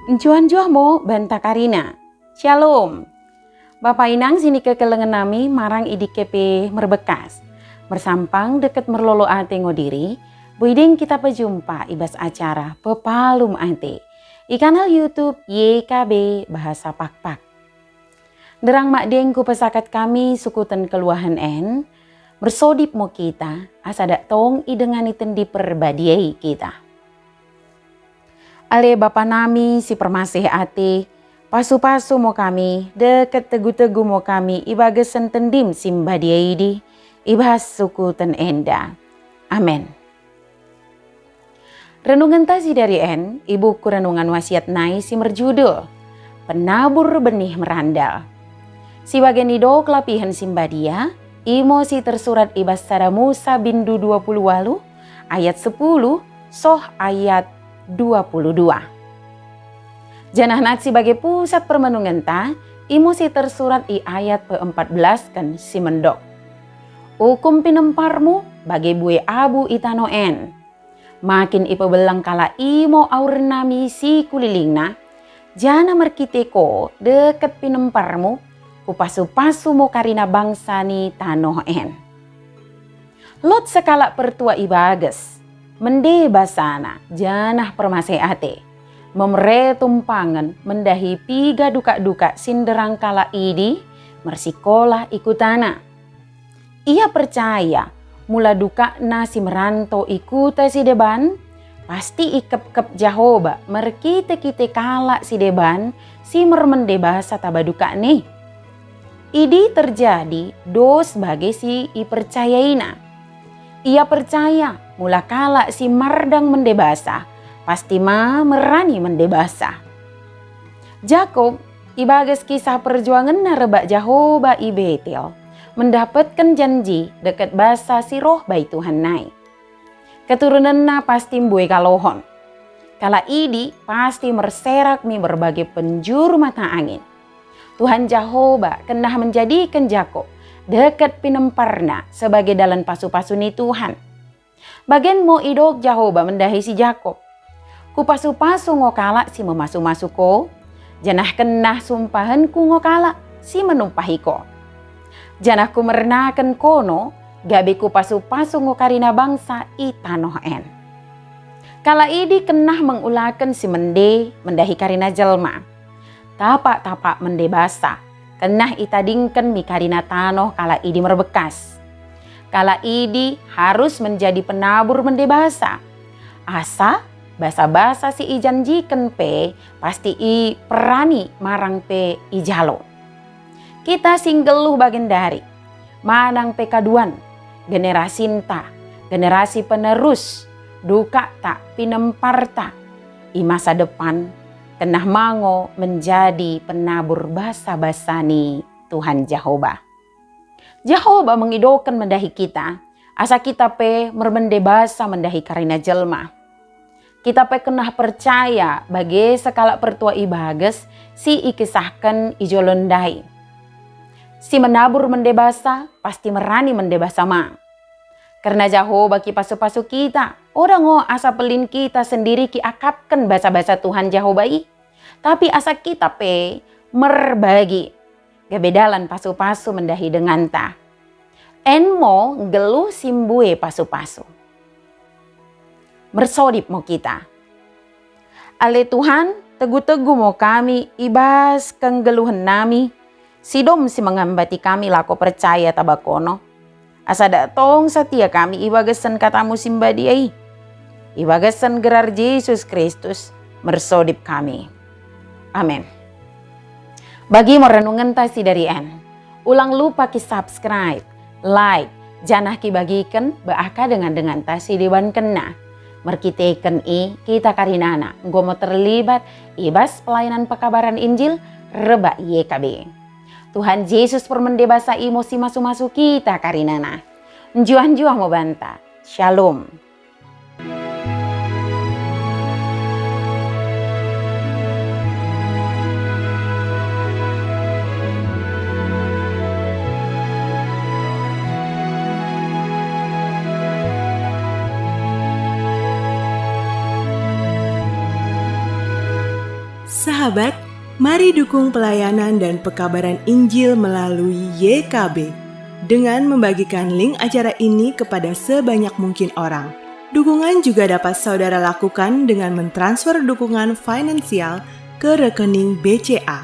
Njuan-juah mo banta Karina. Shalom. Bapak inang sini kekelengan nami marang idikepe merbekas. Bersampang deket merlolo ate ngodiri. Buiding kita pejumpa ibas acara pepalum ate. I kanal YouTube YKB Bahasa Pakpak. Derang mak dengku pesakat kami sukutan keluahan en. Bersodip mo kita asadak tong idengani tendi perbadiai kita. Ale bapa nami si permasih ate, pasu-pasu mo kami, deket tegu-tegu mo kami, ibagasan tendim simbadiaidi, ibas suku ten enda. Amen. Renungan tasi dari en, ibuku renungan wasiat nai si merjudul, Penabur Benih Merandal. Si bagian ido kelapihan simbadia, imo si tersurat ibas sada Musa bindu 20 walu, ayat 10, soh ayat 22. Janah nat sebagai pusat permenungan ta, imo si tersurat i ayat ke-14 kan si mendok. Hukum pinemparmu bagai bue abu itanoen. Makin ipebelang kala imo aur nami si kulilingna, jana merkiteko deket pinemparmu, kupasu-pasu mo karina bangsa ni tanoen. Lot sekala pertua ibages. Mende basana janah permasehate, memre tumpangan mendahi piga duka-duka sinderang kala idi mersikolah ikutana. Ia percaya mula duka nasi meranto ikuta si deban, pasti ikep-kep Jahoba merkite-kite kala si deban si mermende basa tabaduka nih. Idi terjadi dos sebagai si ipercayaina. Ia percaya mula kala si mardang mendebasa, pasti ma merani mendebasa. Jakob ibagas kisah perjuangan narebak Jahoba i Betel, mendapatkan janji dekat basa si roh bai Tuhan nai. Keturunan na pasti mbue kalohon. Kala idi pasti merserak mi berbagai penjuru mata angin. Tuhan Jahoba kenah menjadikan Jakob dekat pinemparna sebagai dalan pasu-pasu ni Tuhan. Bagian mo idok Jahoba mendahi si Jakob. Ku pasu-pasu ngokala si memasu-masu ko. Janah kenah sumpahan ku ngokala si menumpahi ko. Janah ku merenakan kono gabe ku pasu-pasu ngokarina bangsa i tanohen. Kala idi kenah mengulakan si mendahi karina jelma. Tapak-tapak mende basa. Kenah itadingken mi karina tanoh kala idi merbekas. Kala idi harus menjadi penabur mende basa. Asa basa-basa si ijanjiken pe pasti i perani marang pe ijalo. Kita singgeluh bagian dari. Manang pe kaduan, generasi ta, generasi penerus, duka tak pinemparta. I masa depan kenah mango menjadi penabur basa-basani Tuhan Jahoba. Jahoba mengidokan mendahi kita, asa kita pe mermende basa mendahi karina jelma. Kita pe kenah percaya bagi sekala pertua ibages si ikisahkan ijolondai. Si menabur mende basa pasti merani mende basa ma. Karena Jahoba ki pasu-pasu kita, orang ngo asa pelin kita sendiri ki akapkan basa-basa Tuhan Jahobai. Tapi asa kita pe merbagi. Gebedalan pasu-pasu mendahi dengan ta. Enmo geluh simbue pasu-pasu. Mersodip mo kita. Ale Tuhan tegu-tegu mo kami ibas kenggeluhan nami. Sidom si mengambati kami lako percaya tabakono. Asa datong setia kami ibagasan katamu simbadiai. Ibagasan gerar Yesus Kristus mersodip kami. Amin. Bagi merenungan tasi dari en, ulang lupa ki subscribe, like, janah ki bagikan beaka dengan tasi dewan kena. Merkiteken kita karinana, gomo terlibat ibas pelayanan pekabaran Injil reba YKB. Tuhan Yesus permende basa emosi masu-masu kita karinana. Njuah-njuah mau banta. Shalom. Sahabat, mari dukung pelayanan dan pekabaran Injil melalui YKB dengan membagikan link acara ini kepada sebanyak mungkin orang. Dukungan juga dapat saudara lakukan dengan mentransfer dukungan finansial ke rekening BCA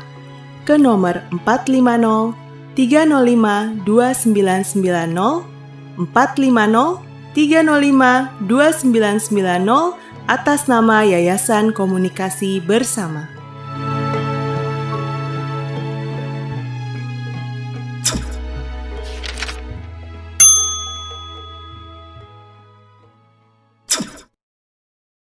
ke nomor 450 305 2990 450 305 2990 atas nama Yayasan Komunikasi Bersama.